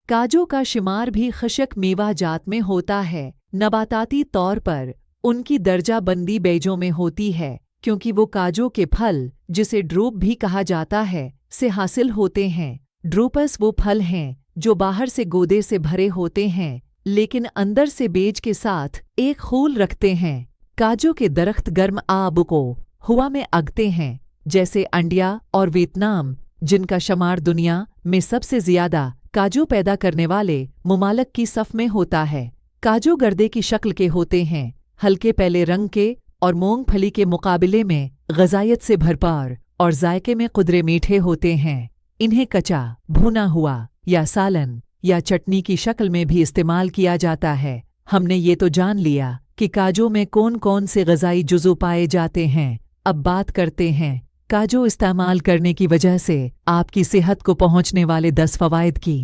काजू का शुमार भी खशक मेवा जात में होता है। नबाताती तौर पर उनकी दर्जाबंदी बेजों में होती है क्योंकि वो काजू के फल, जिसे ड्रूप भी कहा जाता है, से हासिल होते हैं। ड्रूपस वो फल हैं जो बाहर से गूदे से भरे होते हैं लेकिन अंदर से बेज के साथ एक खूल रखते हैं। काजू के दरख्त गर्म आब को हवा में अगते हैं, जैसे इंडिया और वियतनाम, जिनका शुमार दुनिया में सबसे ज्यादा काजू पैदा करने वाले मुमालिक की सफ में होता है। काजू गर्दे की शक्ल के होते हैं, हल्के पीले रंग के और मूंगफली के मुकाबले में ग़िज़ायत से भरपूर और जायके में कुदरे मीठे होते हैं। इन्हें कच्चा, भुना हुआ या सालन या चटनी की शक्ल में भी इस्तेमाल किया जाता है। हमने ये तो जान लिया कि काजू में कौन कौन से ग़िज़ाई जुज़ू पाए जाते हैं। अब बात करते हैं काजू इस्तेमाल करने की वजह से आपकी सेहत को पहुंचने वाले 10 फ़वाइद की।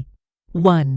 1.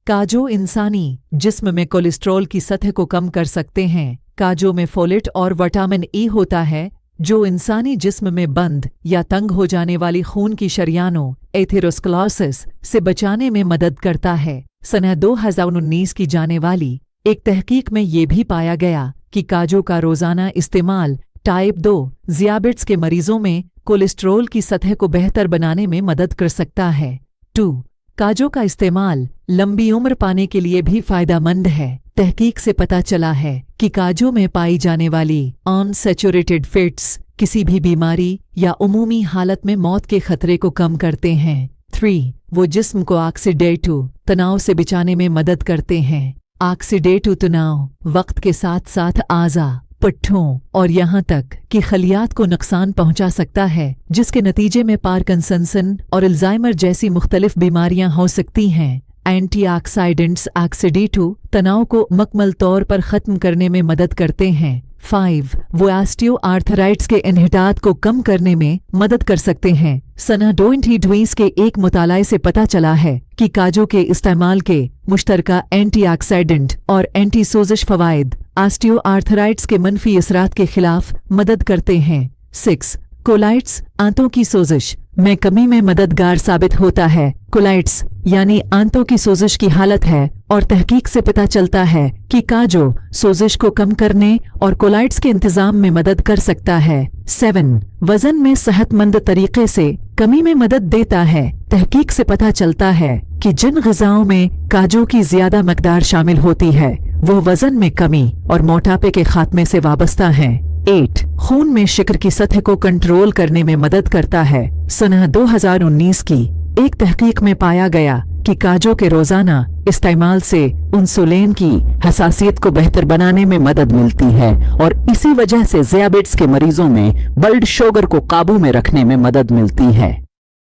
काजू इंसानी जिस्म में कोलेस्ट्रॉल की सतह को कम कर सकते हैं। काजू में फोलेट और विटामिन ई होता है जो इंसानी जिस्म में बंद या तंग हो जाने वाली खून की शरियानों एथेरोस्क्लेरोसिस से बचाने में मदद करता है। सन 2019 की जाने वाली एक तहकीक में ये भी पाया गया कि काजू का रोज़ाना इस्तेमाल टाइप 2 ज़ियाबिट्स के मरीजों में कोलेस्ट्रॉल की सतह को बेहतर बनाने में मदद कर सकता है। 2. काजू का इस्तेमाल लंबी उम्र पाने के लिए भी फ़ायदेमंद है। तहकीक से पता चला है कि काजू में पाई जाने वाली अनसैचुरेटेड फैट्स किसी भी बीमारी या उमूमी हालत में मौत के खतरे को कम करते हैं। 3. वो जिस्म को ऑक्सीडेटिव तनाव से बचाने में मदद करते हैं। ऑक्सीडेटिव तनाव वक्त के साथ साथ आज़ा, पट्ठों और यहाँ तक कि खलियात को नुकसान पहुँचा सकता है, जिसके नतीजे में पार्किंसन और अल्जाइमर जैसी मुख्तलिफ बीमारियाँ हो सकती हैं। एंटीऑक्सीडेंट्स ऑक्सीडेटिव तनाव को मुकम्मल तौर पर ख़त्म करने में मदद करते हैं। 5. वो ऑस्टियोआर्थराइटिस के इन्हितात को कम करने में मदद कर सकते हैं। सन 2020 के एक मुताले से पता चला है कि काजू के इस्तेमाल के मुश्तरका एंटीऑक्सीडेंट और एंटी सोजिश फ़वाइद ऑस्टियोआर्थराइटिस के मनफी असरात के खिलाफ मदद करते हैं। 6. कोलाइट्स आंतों की सोजिश में कमी में मददगार साबित होता है। कोलाइट्स यानी आंतों की सोजिश की हालत है और तहकीक से पता चलता है कि काजू सोजिश को कम करने और कोलाइट्स के इंतजाम में मदद कर सकता है। 7. वजन में सेहतमंद तरीके से कमी में मदद देता है। तहकीक से पता चलता है कि जिन ग़िज़ाओं में काजू की ज्यादा मकदार शामिल होती है वो वजन में कमी और मोटापे के खात्मे से वाबस्ता हैं। 8. खून में शुगर की सतह को कंट्रोल करने में मदद करता है। सन 2019 की एक तहकीक में पाया गया कि काजू के रोज़ाना इस्तेमाल से इंसुलिन की हसासियत को बेहतर बनाने में मदद मिलती है और इसी वजह से ज़ियाबिट्स के मरीजों में ब्लड शुगर को काबू में रखने में मदद मिलती है।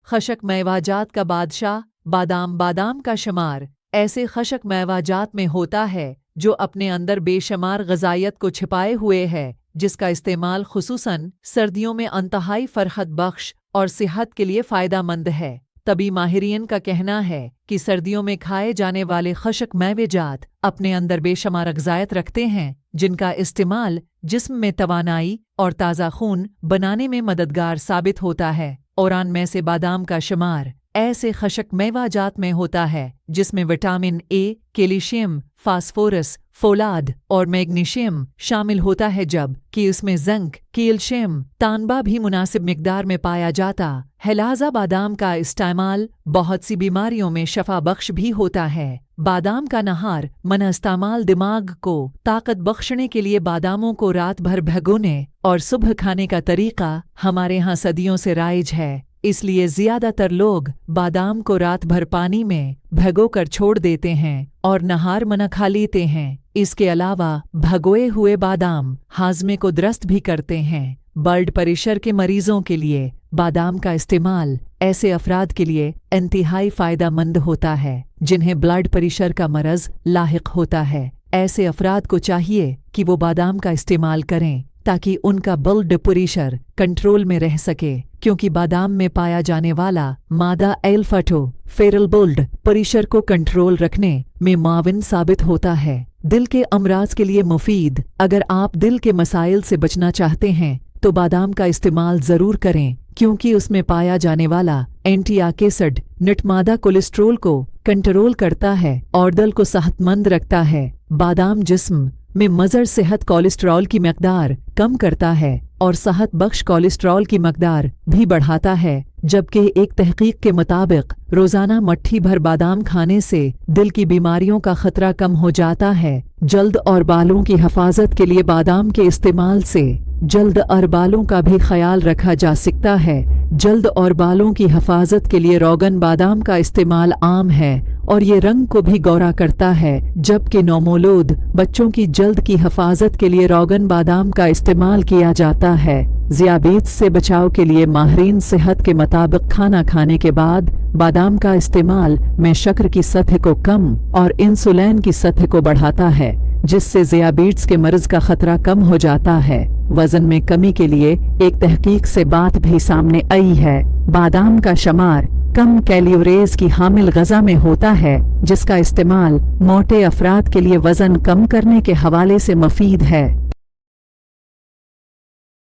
खशक मेवाजात का बादशाह बादाम। बादाम का शुमार ऐसे खशक मेवाजात में होता है जो अपने अंदर बेशुमार ग़िज़ायत को छिपाए हुए है, जिसका इस्तेमाल खुसूसन सर्दियों में इंतहाई फरहत बख्श और सेहत के लिए फ़ायदेमंद है। तभी माहिरीन का कहना है कि सर्दियों में खाए जाने वाले खशक मेवेजात अपने अंदर बेशुमार ग़िज़ायत रखते हैं, जिनका इस्तेमाल जिस्म में तवानाई और ताज़ा खून बनाने में मददगार साबित होता है। और में से बादाम का शुमार ऐसे खशक मेवाजात में होता है जिसमें विटामिन ए, कैल्शियम, फास्फोरस, फोलाद और मैग्नीशियम शामिल होता है, जब कि इसमें जिंक, कैल्शियम, तांबा भी मुनासिब मिकदार में पाया जाता है। लिहाजा बादाम का इस्तेमाल बहुत सी बीमारियों में शफा बख्श भी होता है। बादाम का नहार मन इस्तेमाल दिमाग को ताकत बख्शने के लिए बादामों को रात भर भिगोने और सुबह खाने का तरीका हमारे यहाँ सदियों से राइज है। इसलिए ज्यादातर लोग बादाम को रात भर पानी में भिगोकर छोड़ देते हैं और नहार मना खा लेते हैं। इसके अलावा भगोए हुए बादाम हाजमे को दुरुस्त भी करते हैं। ब्लड प्रेशर के मरीजों के लिए बादाम का इस्तेमाल ऐसे अफराद के लिए इंतहाई फ़ायदेमंद होता है जिन्हें ब्लड प्रेशर का मरज़ लाहिक होता है। ऐसे अफराद को चाहिए कि वो बादाम का इस्तेमाल करें ताकि उनका ब्लड प्रेशर कंट्रोल में रह सके, क्योंकि बादाम में पाया जाने वाला मादा एल्फाटो फेरल ब्लड प्रेशर को कंट्रोल रखने में माविन साबित होता है। दिल के अमराज के लिए मुफीद। अगर आप दिल के मसाइल से बचना चाहते हैं तो बादाम का इस्तेमाल ज़रूर करें, क्योंकि उसमें पाया जाने वाला एंटी ऑक्सीडेंट नटमादा कोलेस्ट्रॉल को कंट्रोल करता है और दिल को सेहतमंद रखता है। बादाम जिस्म में मज़र सेहत कोलेस्ट्रॉल की मकदार कम करता है और सेहत बख्श कोलेस्ट्रॉल की मकदार भी बढ़ाता है, जबकि एक तहकीक के मुताबिक रोज़ाना मट्ठी भर बादाम खाने से दिल की बीमारियों का खतरा कम हो जाता है। जल्द और बालों की हिफाजत के लिए बादाम के इस्तेमाल से जल्द और बालों का भी ख्याल रखा जा सकता है। जल्द और बालों की हिफाजत के लिए रोगन बादाम का इस्तेमाल आम है और ये रंग को भी गोरा करता है, जबकि नौमौलूद बच्चों की जल्द की हिफाजत के लिए रोगन बादाम का इस्तेमाल किया जाता है। ज़ियाबीत्स से बचाव के लिए माहिरीन सेहत के मुताबिक खाना खाने के बाद बादाम का इस्तेमाल में शक्कर की सतह को कम और इंसुलिन की सतह को बढ़ाता है, जिससे ज़ियाबीत्स के मर्ज का खतरा कम हो जाता है। वजन में कमी के लिए एक तहकीक से बात भी सामने आई है। बादाम का शुमार कम कैलोरीज की हामिल ग़ज़ा में होता है, जिसका इस्तेमाल मोटे अफराद के लिए वज़न कम करने के हवाले से मुफीद है।